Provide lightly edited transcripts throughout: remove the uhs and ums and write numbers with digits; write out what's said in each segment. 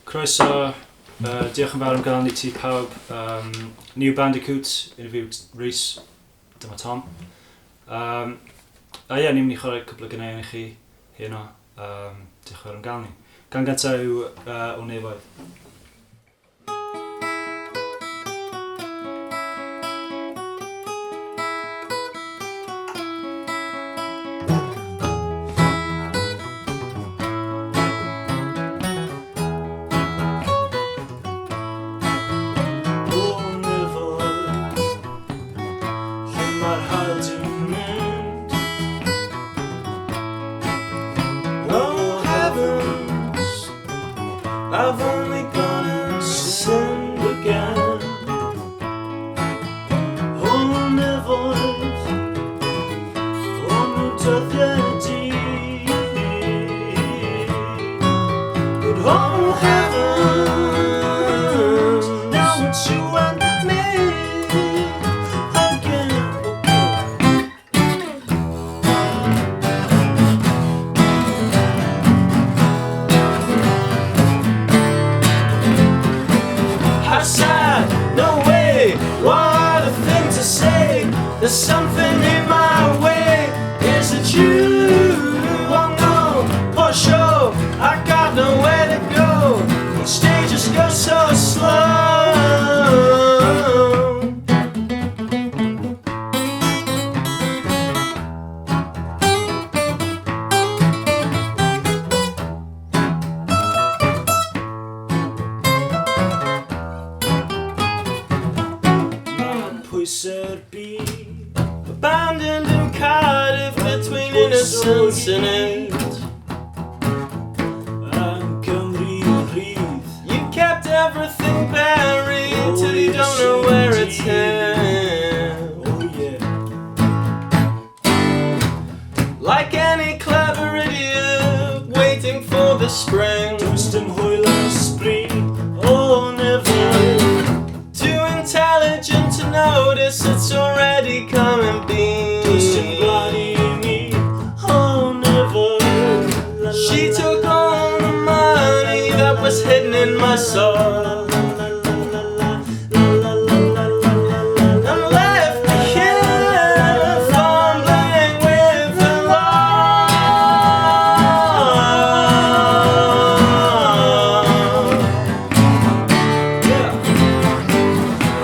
Croeso, diolch yn fawr am gael ni ti pawb. New Bandicoot, unrhyw Rhys, dyma Tom. Ni'n mynd i chwarae cwbl o gyneuon i chi heno. Diolch yn fawr am gael ni. Gan gyntaf yw o nefoedd. I've only gone and sinned again. Oh, nefoedd, o cerddi. But oh, heavens, now it's you and me again. No way, what a thing to say. There's something in my way. Is it you? Oh no, for sure, I got nowhere to go. Each day just goes so slow. Cerddi, abandoned in Cardiff between innocence and age. You kept everything buried till you don't know where it's headed. Like any clever idiot waiting for the spring. Oh, never. Too intelligent to notice it's already come and been. Oh, never. She took all the money that was hidden in my soul and left me here fumbling with the law.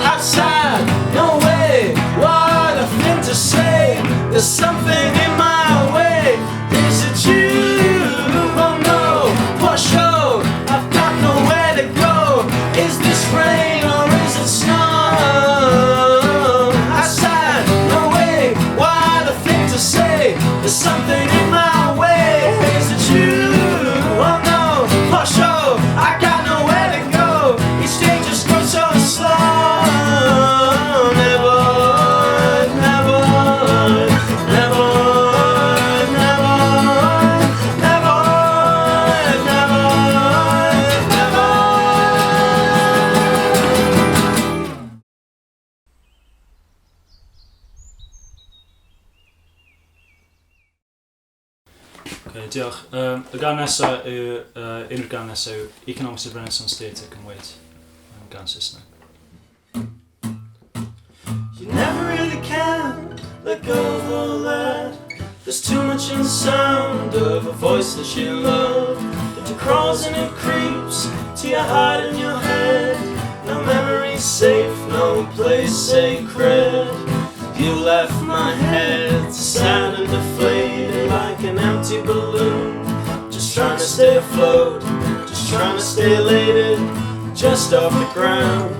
Outside, no way, what a thing to say. There's something in my way. Is it you? Oh no, for sure, I've got nowhere to go. Is this rain or is it snow? Outside, no way, what a thing to say. There's something in my way. Is it you? Oh no, for sure, I got nowhere to go. Each day just goes so slow. Diolch. Y gan nesaf yw, unrhyw gan nesaf yw Economics of Renaissance Theatre can wait. Gan Saesneg. You never really can let go of all that. There's too much in the sound of a voice that you love. It crawls and it creeps to your heart and your head. No memory safe, no place sacred. You left my head sad and deflated like an empty balloon. Just trying to stay afloat, just trying to stay elated, just off the ground.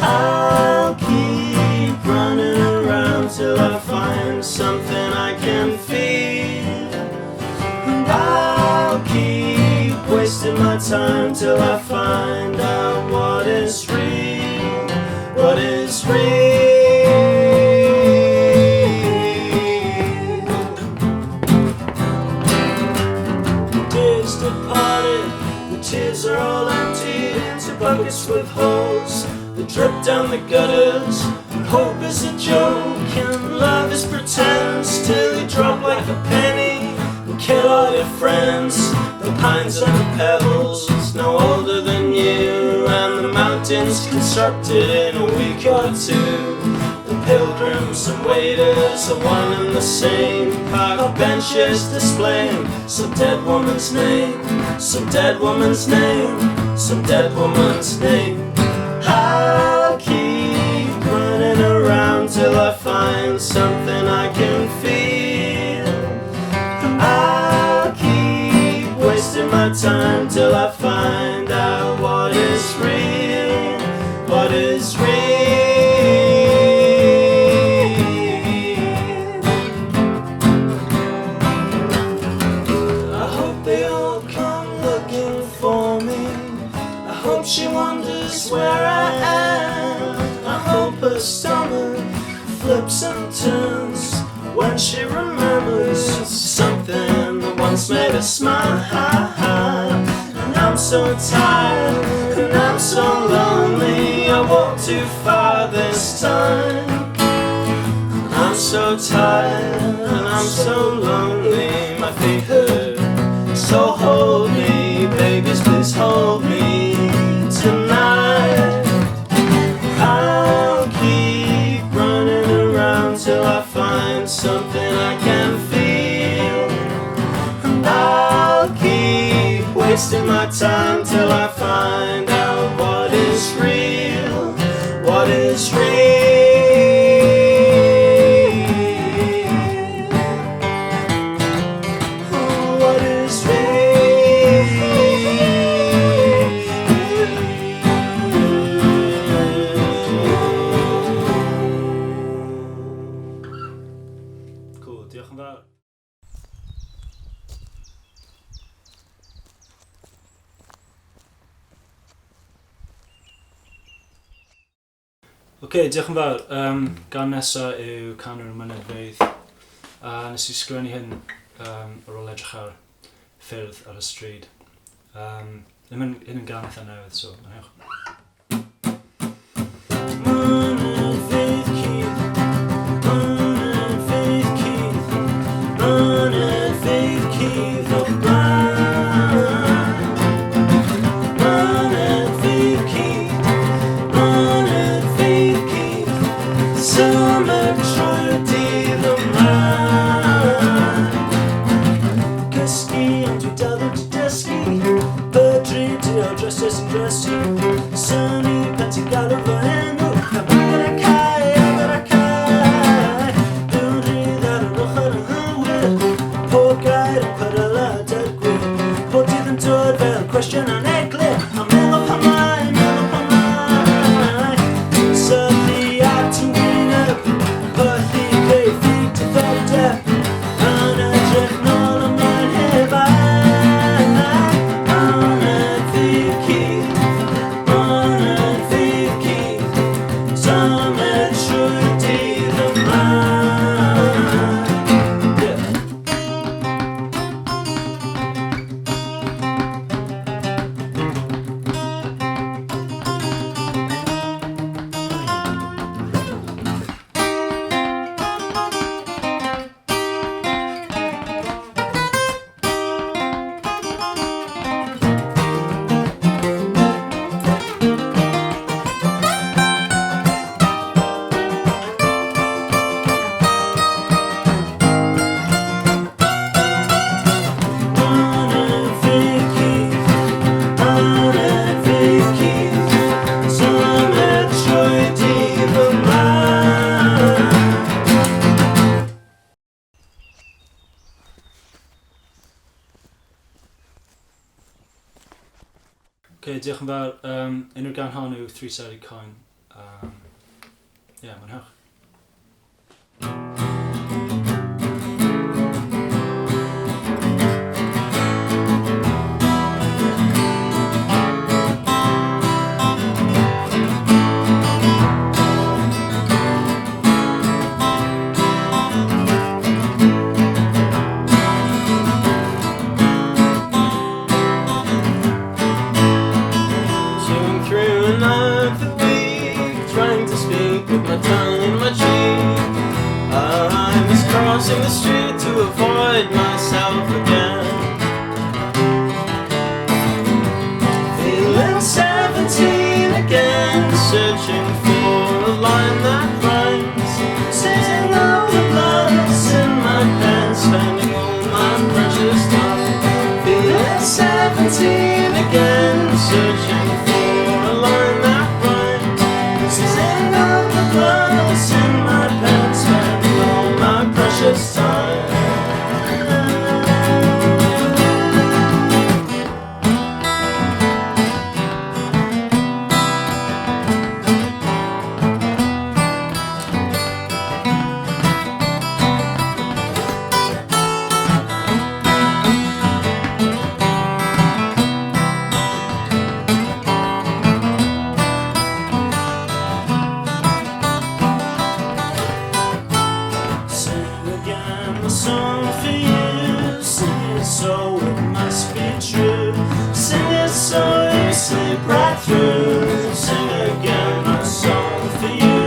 I'll keep running around till I find something I can feel. And I'll keep wasting my time till I find out what is real, what is real. Tears are all emptied into buckets with holes that drip down the gutters. And hope is a joke and love is pretense till you drop like a penny and kill all your friends. The pines and the pebbles, no older than you, and the mountains constructed in a week or two. The pilgrims and waiters are one and the same. Park benches displaying some dead woman's name, some dead woman's name, some dead woman's name. I'll keep running around till I find something I can feel. I'll keep wasting my time till I find out what is real, what is real. I hope they all come looking for me. I hope she wonders where I am. I hope her stomach flips and turns when she remembers something that once made her smile. And I'm so tired, and I'm so lonely. I walked too far this time. And I'm so tired, and I'm so lonely. My feet hurt, so hold me, babies, please hold me tonight. I'll keep running around till I find something I can feel. And I'll keep wasting my time till I find out what is real, what is real. What is Cool, diolch yn fawr. Diolch yn fawr. Gan nesa yw Canwyr Mynedfeydd. A nes I sgwennu hyn ar ôl edrych ar ffyrdd ar y stryd. Ddim yn hyn yn gan eitha newydd, so anewch. Mynedfeydd Keith, Mynedfeydd Keith, Mynedfeydd Keith o blaen. Mynedfeydd Keith, Mynedfeydd Keith, symud trwy'r dydd yma. Cysgu ond dwi dal wedi dysgu, bydru dio drysau sy'n drysu. Syni pan ti'n galw fy enw, Abertawe. Dwi'n rhydd ar yr ochr anghywir, pob gair yn peryglad ar gwir. Pob dydd yn dod fel cwestiwn aneglur, a meddwl pa mai, sylwi at y wyneb, pwllu greu ffug diddordeb, yn edrych nôl ymlaen heb Mynedfeydd Keith, Mynedfeydd Keith, symud trwy'r dydd yma. Mynedfeydd Keith, Mynedfeydd Keith, symud trwy'r dydd yma. Diolch yn fawr. Unrhyw gan hon yw Three-Sided Coin. Mwynhewch. Chewing through another week, trying to speak with my tongue in my cheek. I was crossing the street to avoid myself again. get through, sing again a song for you.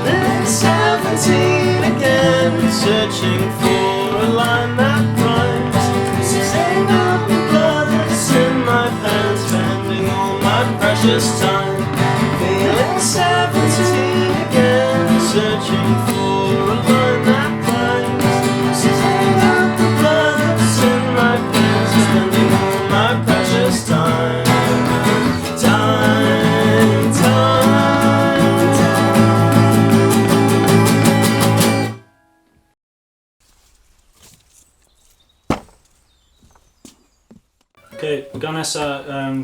Then 17 again, searching for a line that rhymes. Sitting up the blood that's in my pants, spending all my precious time. Feeling 17 again, searching for a line that rhymes. Sitting up the blood that's in my pants, spending all my precious time. Okay, gan nesa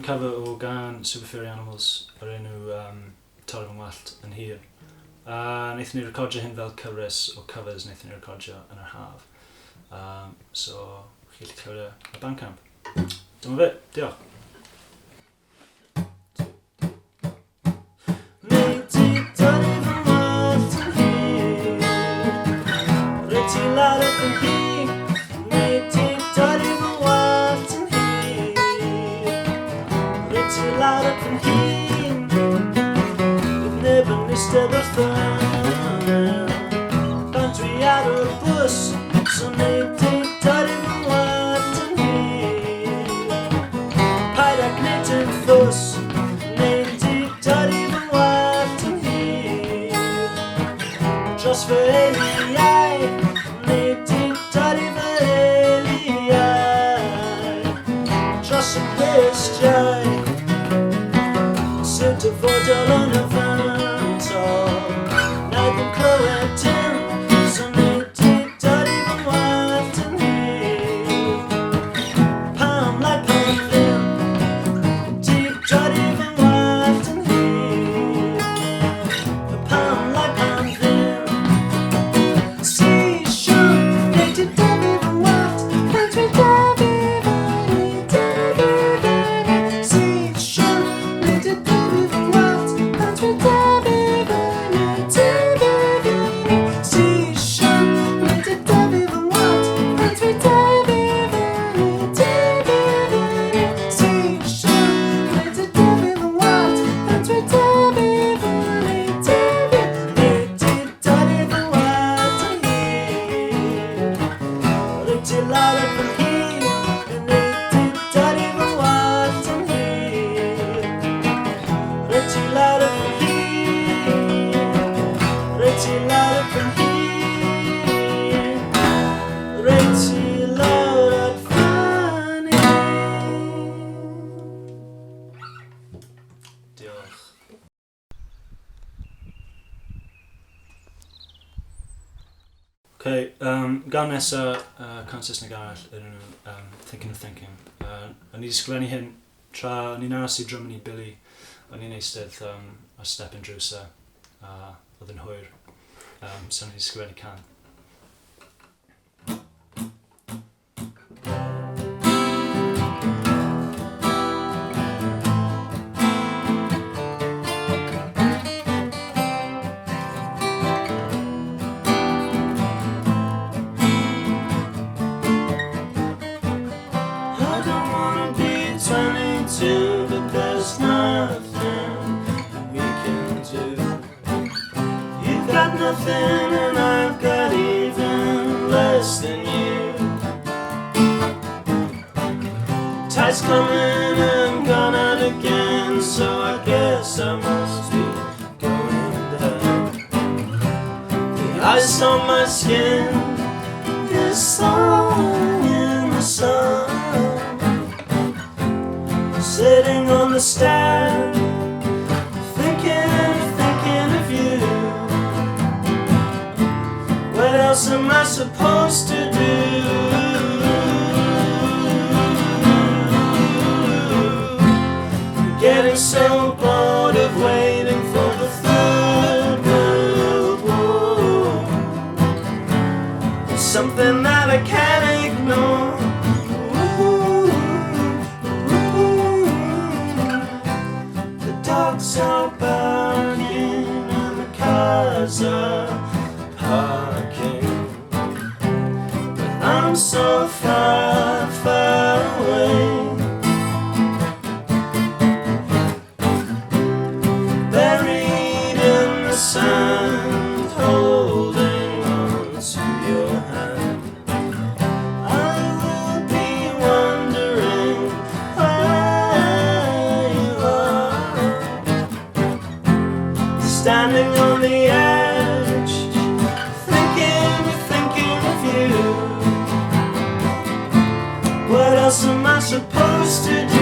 cover o gan Super Furry Animals o'r enw Torri fy Ngwallt yn hir. Wnaethon ni recordio hyn fel cyfres o covers wnaethon ni recordio yn yr haf. So, chi gallu clywed y Bandcamp. Dyma fe, diolch. Instead of pan dwi ar y bws, so neud i dorri fy ngwallt yn hir. Paid ag neud yn ffws, neud i dorri fy ngwallt yn hir. Dros fy eiliau, neud i dorri fy eiliau. Dros y gwistiau, sy'n dyfodol yn y fan. Now the clywed dim, so neud i dorri fy ngwallt yn hir. Pam like pam ddim, di dorri fy ngwallt yn hir. Pam like pam ddim. Si siwn, neud i dorri fy ngwallt, pan dwi dorri fy ngwallt. Si siwn, neud i dorri fy ngwallt, pan dwi dorri. Okay, gan nesa consist nag arall yn Thinking of Thinking. O'n i wedi sgwennu hyn tra o'n i'n aros i drwm i Billy. O'n i'n eistedd ar step yn drwsa a oedd yn hwyr. So o'n i wedi sgwennu can. But there's nothing we can do. You've got nothing and I've got even less than you. Tide's coming and gone out again, so I guess I must be going down. The ice on my skin is thawing in the sun. Sitting on the stand, thinking of you. What else am I supposed to do? Getting so bored of waiting for the Third World War. It's something that I can't ignore. Dogs are barking and the cars are parking, but I'm so far, far away. sand, holding on to your hand. I will be wondering where you are, standing on the edge, thinking of you. What else am I supposed to do?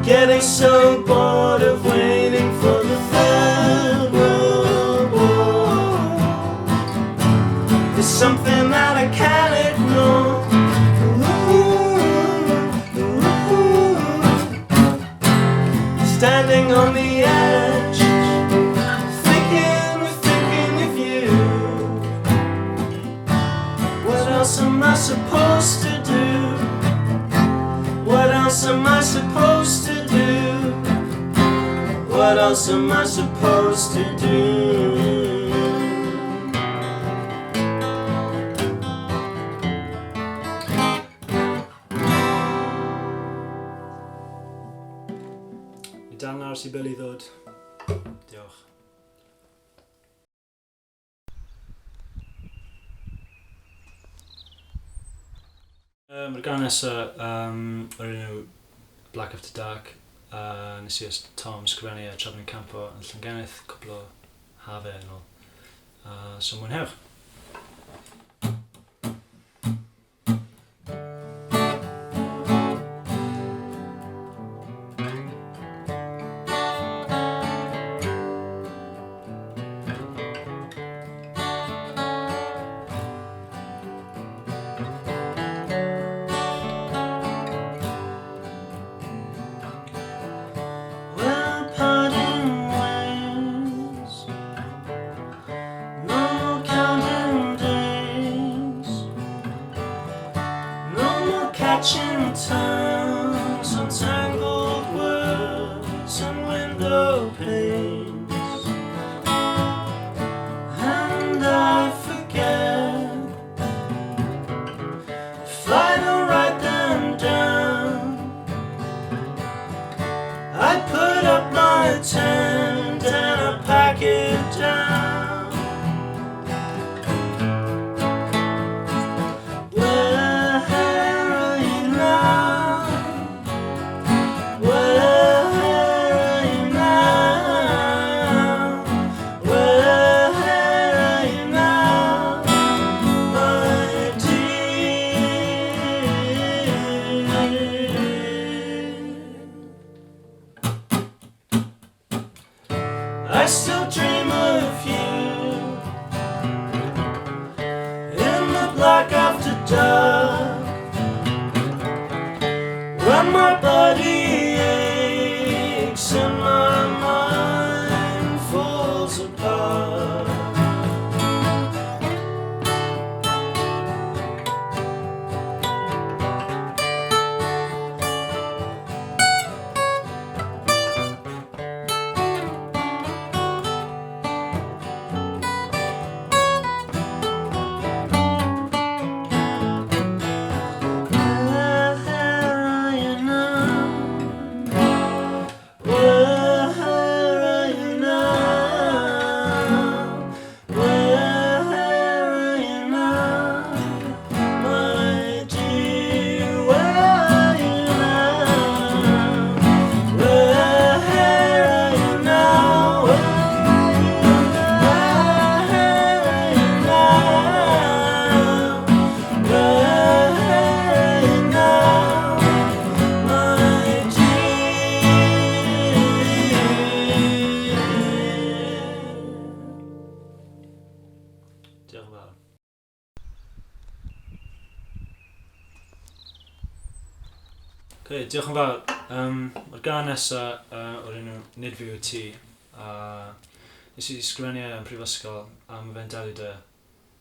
Getting so bored of waiting for the Third World War. There's something that I can't ignore. Standing on the edge, thinking of you. What else am I supposed to do? What else am I supposed to do? What else am I supposed to do? I dal nawr sy'n Billy ddod. Diolch. Mae'r gan nesaf o'r enw Black After Dark. Nes i Tom sgrifennu a trafod yn campo yn Llangennydd cwbl o hafau yn ôl. So mwynhewch. Catching tongues, untangled words and window panes. And I forget if I don't write them down. I put up my tent and I pack it down. I still dream of you in the black after dark, when my body aches and my mind falls apart. Diolch yn fawr. Diolch yn fawr. Mae'r gan nesaf o'r enw Nid Fi Yw Ti. Nes i sgrifennu yn prifysgol a mae fe'n delio dy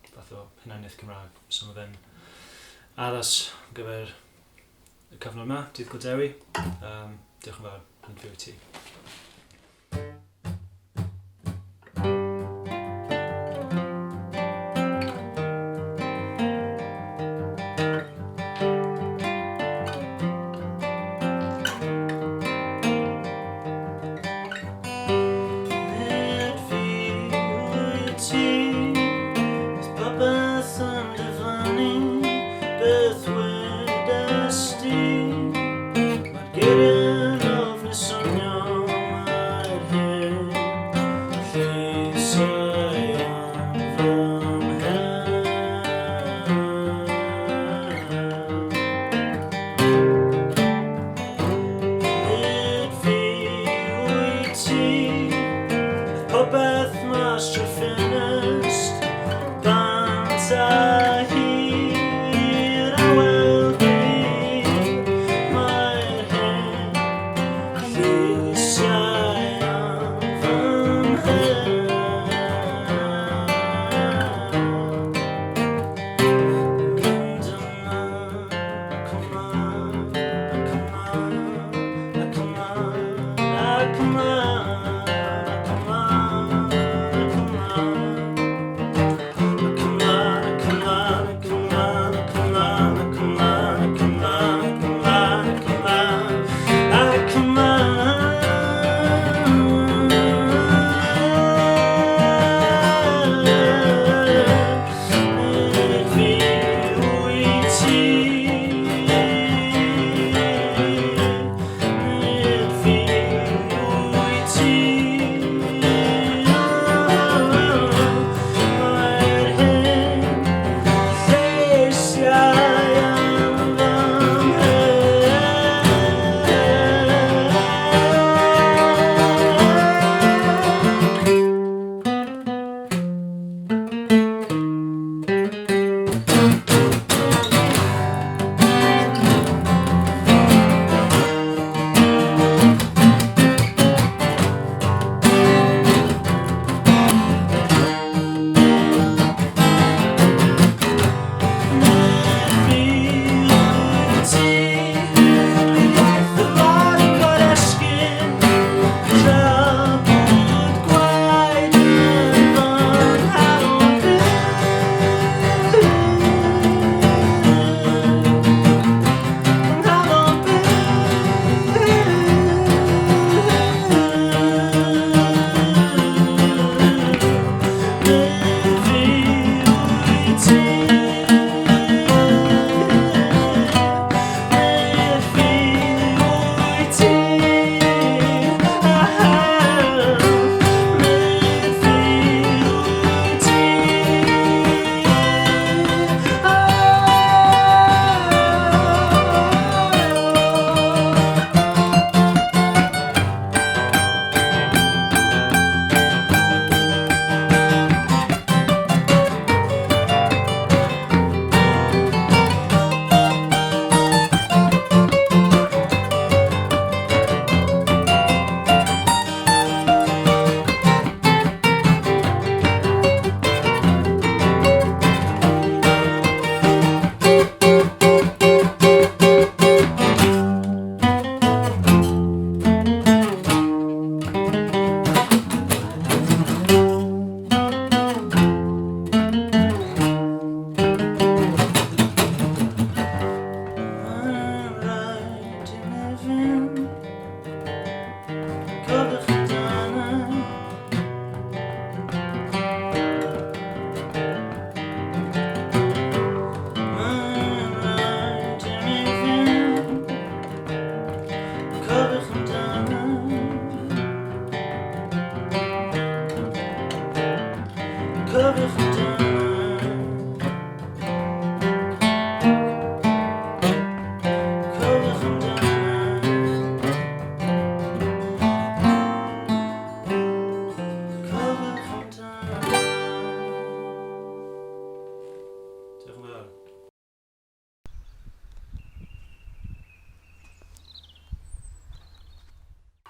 fath o hunaniaeth Cymraeg. So mae fe'n addas ar gyfer y cyfnod yma, dydd Gwyl Dewi. Diolch yn fawr, Nid Fi Yw Ti.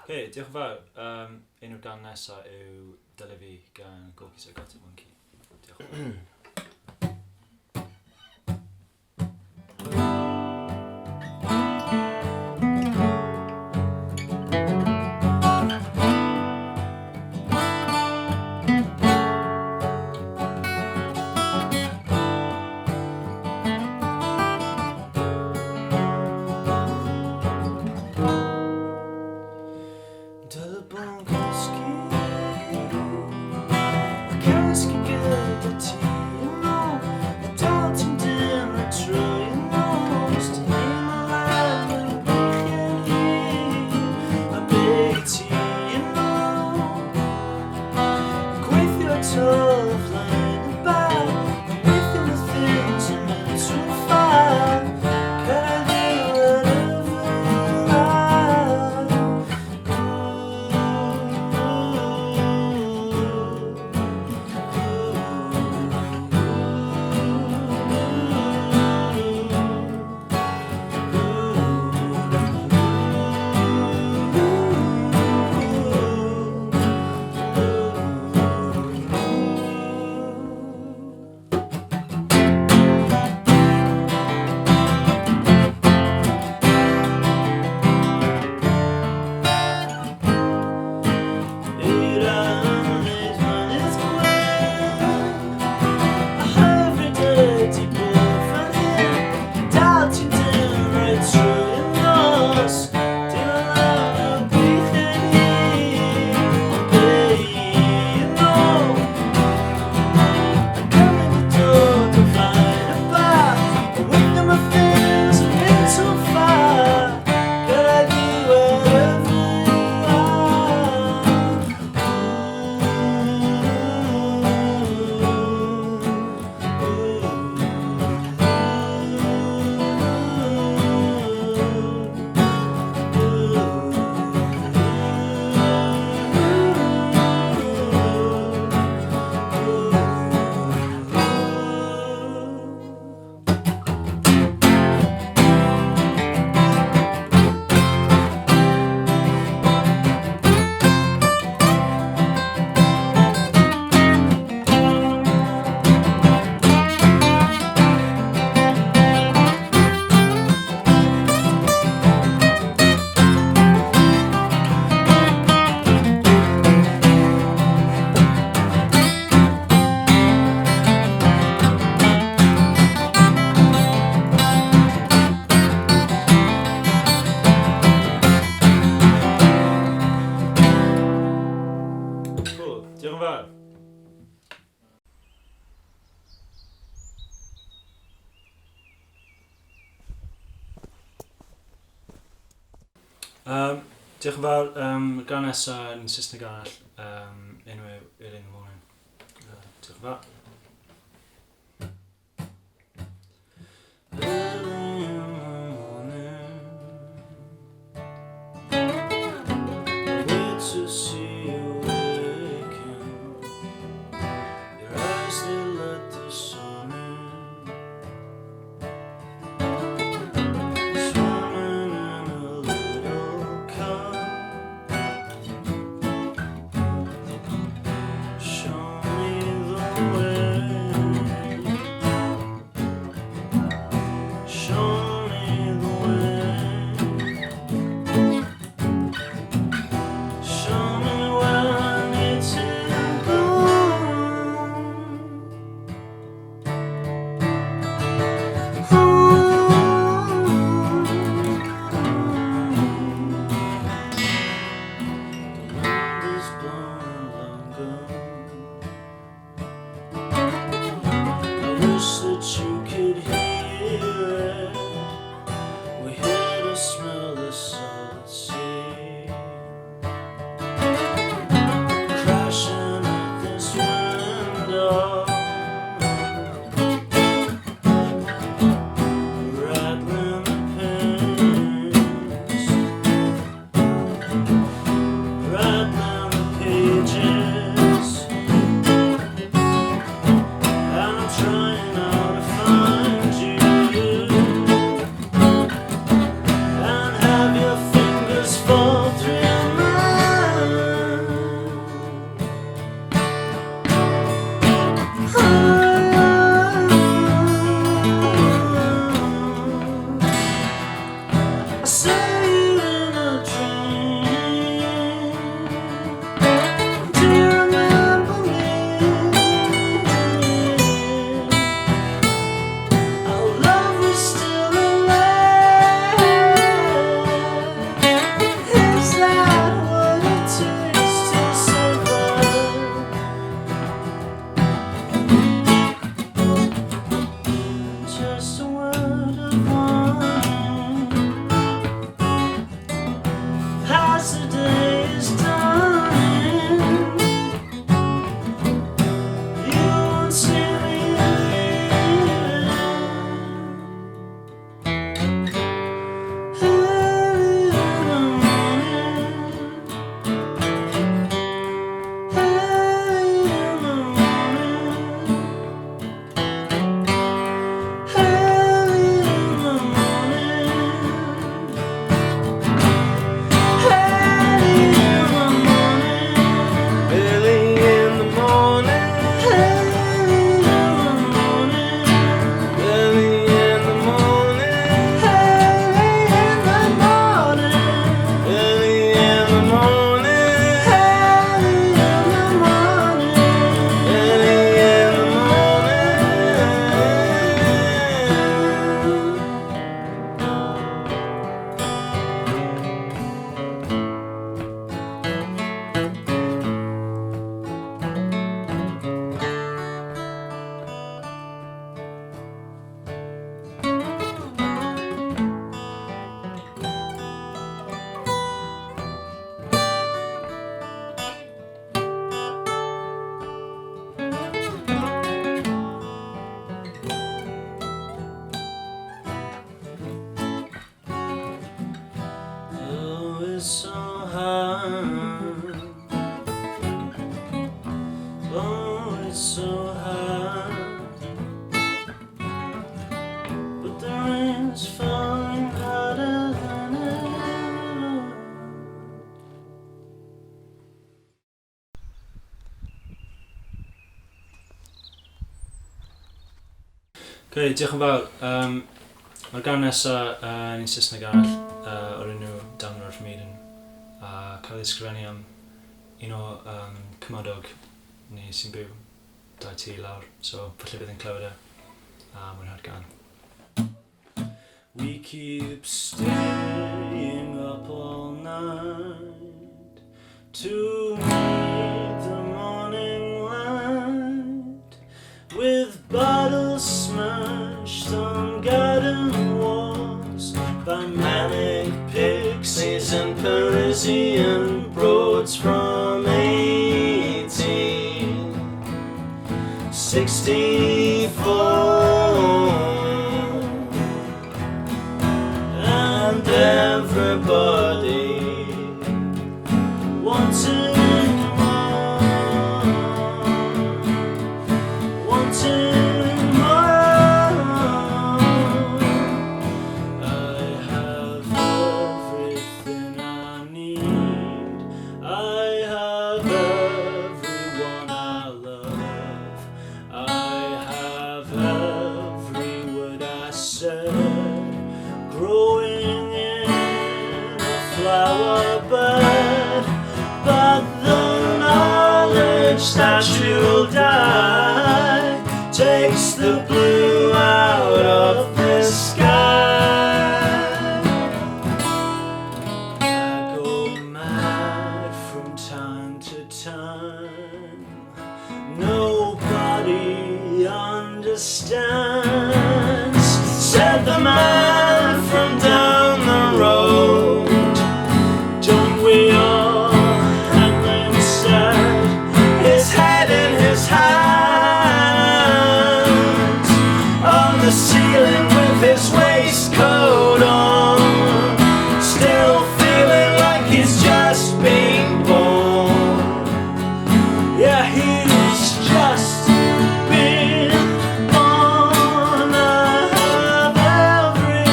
Okay, diolch yn fawr. Un o'r gan nesaf yw Dyle fi gan Gorky So Got It Monkey. Diolch yn fawr. Diolch yn fawr. Gan nesaf yn Saesneg arall, enw yw Erin in the Morning. Diolch yn fawr. To see you waking, your eyes they let the sun in, swimming in a little cup. Show me the way. Okay, diolch yn fawr. Mae'r gan nesaf yn un Saesneg arall o'r enw Down North Maiden a cael ei ysgrifennu am un o cymodog ni sy'n byw 2 tŷ lawr, so falle bydd yn clywed a mwynhau'r gan. We keep staying up all night to meet the morning light with bottles smashed on garden walls by manic pixies and Parisian broads from 1864. And everybody wanting more, wanting more. I have everything I need, I have everyone I love, I have every word I said growing in a flower bed, but the knowledge that you'll die takes the blue out of the sky. I go mad from time to time, nobody understands, said the man from down the road. Don't we all? And then said, his head in his hands, on the ceiling with his waistcoat on, still feeling like he's just been born. Yeah, he's just been born. I have every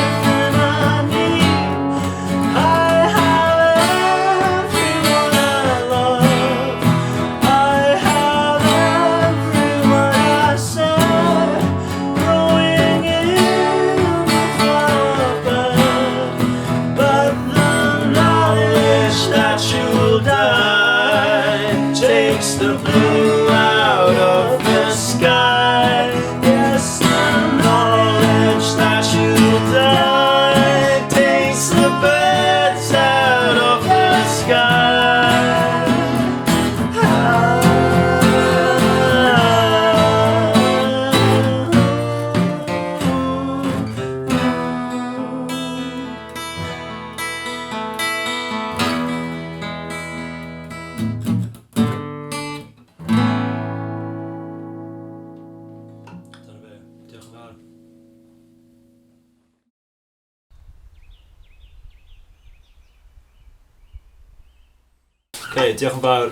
Diolch yn fawr.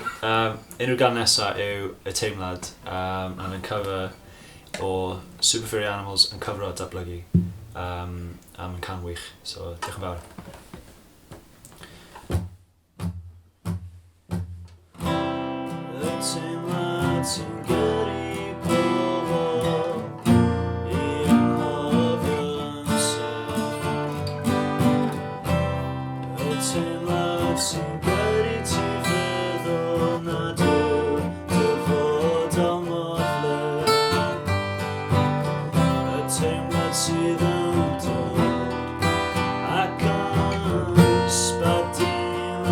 Unrhyw gan nesaf yw y teimlad and yn cover o Super Furry Animals yn cyfro datblygu am yn can wych. So, diolch yn fawr. Y teimlad sy'n gyrru pobl I anghofio amser. Y teimlad sy'n gyrru ti feddwl nad yw dyfodol modlen. Y teimlad sydd yn dod ac yn sbadin o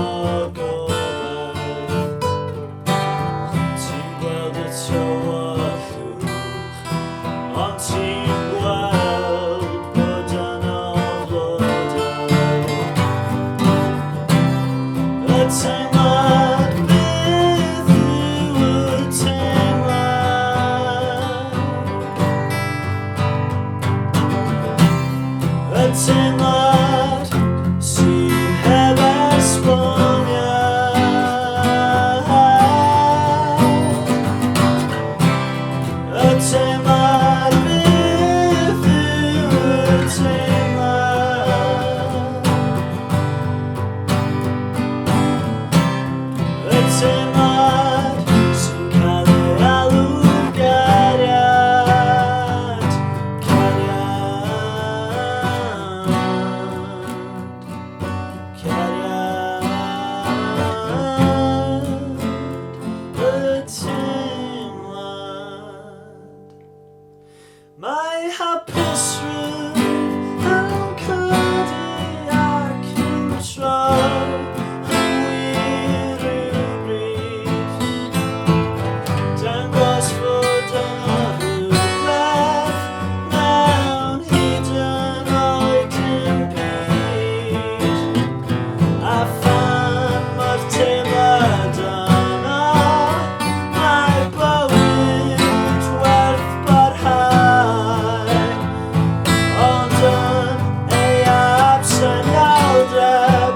gobaith. Ti'n gweld y tywyllwch, ond ti'n gweld bod yno flodau. Y teimlad, beth yw y teimlad? Y teimlad sydd heb esboniad. Y teimlad, beth yw y teimlad? Y teimlad sy'n cael ei alw'n cariad. Y teimlad. Mae hapusrwydd yn codi ac yn tro yn wir rhywbryd. Dangos fod yno rhywbeth mewn hyd yn oed dim byd. A phan mae'r teimlad yno, mae bywyd werth barhau. Ond yn ei absenialdeb,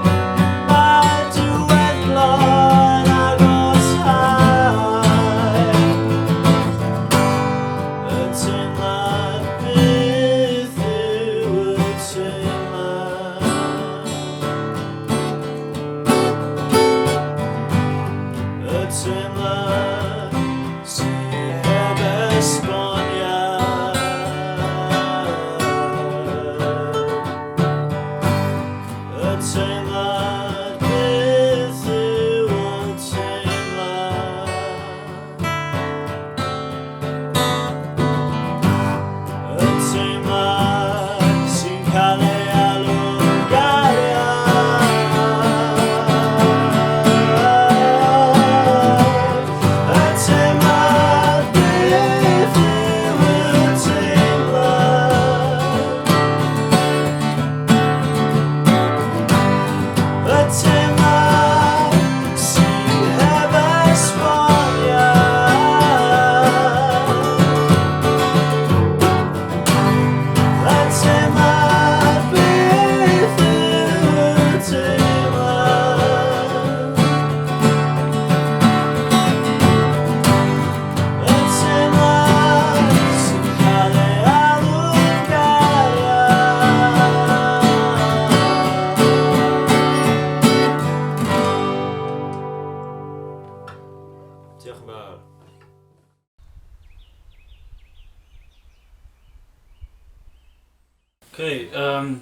mae diweddglo yn agosáu. Y teimlad, beth yw y teimlad? Y teimlad sydd heb esboniad. Y teimlad, beth yw y teimlad? Y teimlad sy'n cael ei alw'n gariad. Y teimlad, beth yw y teimlad? Y teimlad sydd heb esboniad. Y teimlad, beth yw y teimlad? Y teimlad sy'n cael ei alw'n gariad. Diolch yn fawr.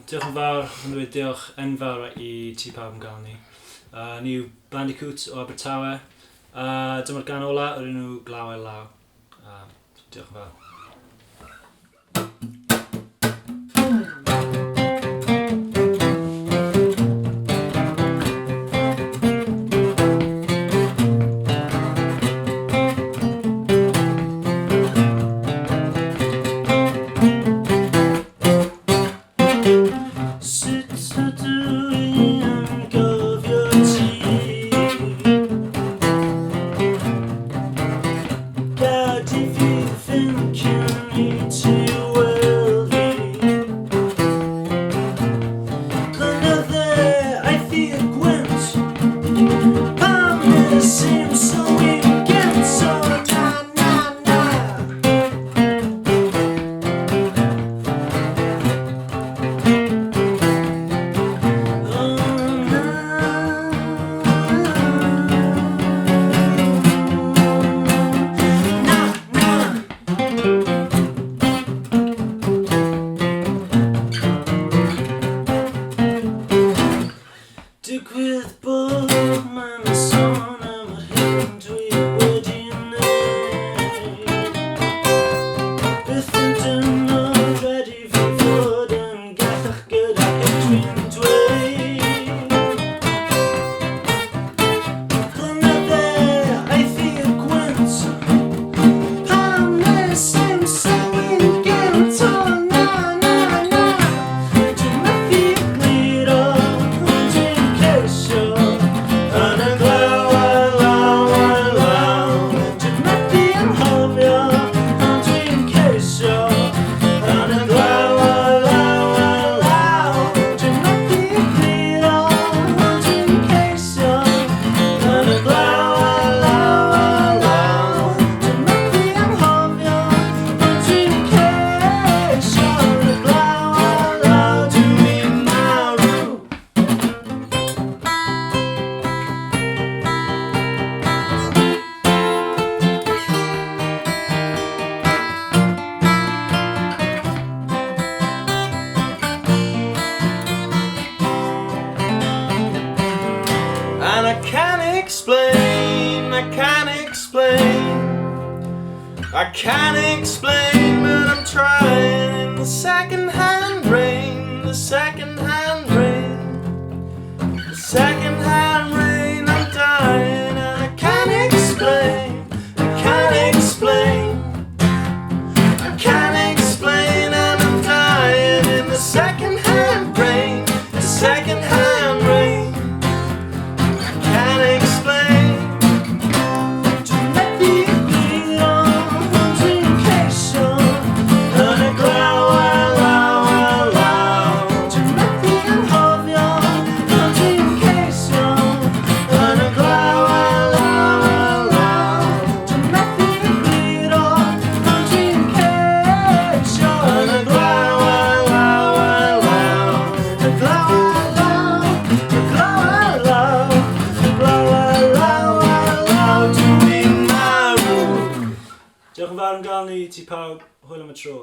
Diolch yn fawr. Yn dweud diolch enfawr I ti pawb yn gael ni. Ni yw Bandicoot o Abertawe. Dyma'r gan ola o'r enw Glaw I Law. Diolch yn fawr. Sut ydw I yn gofio ti? Gad I fi fynd I can't explain, but I'm trying. The second-hand rain, the second-hand rain, the second-hand rain, I'm dying. And I can't explain, I can't explain, I can't explain, and I'm dying in the second-hand rain, the second-hand rain. I can't explain. Diolch yn fawr am gael ni ti pawb, hwyl am y tro.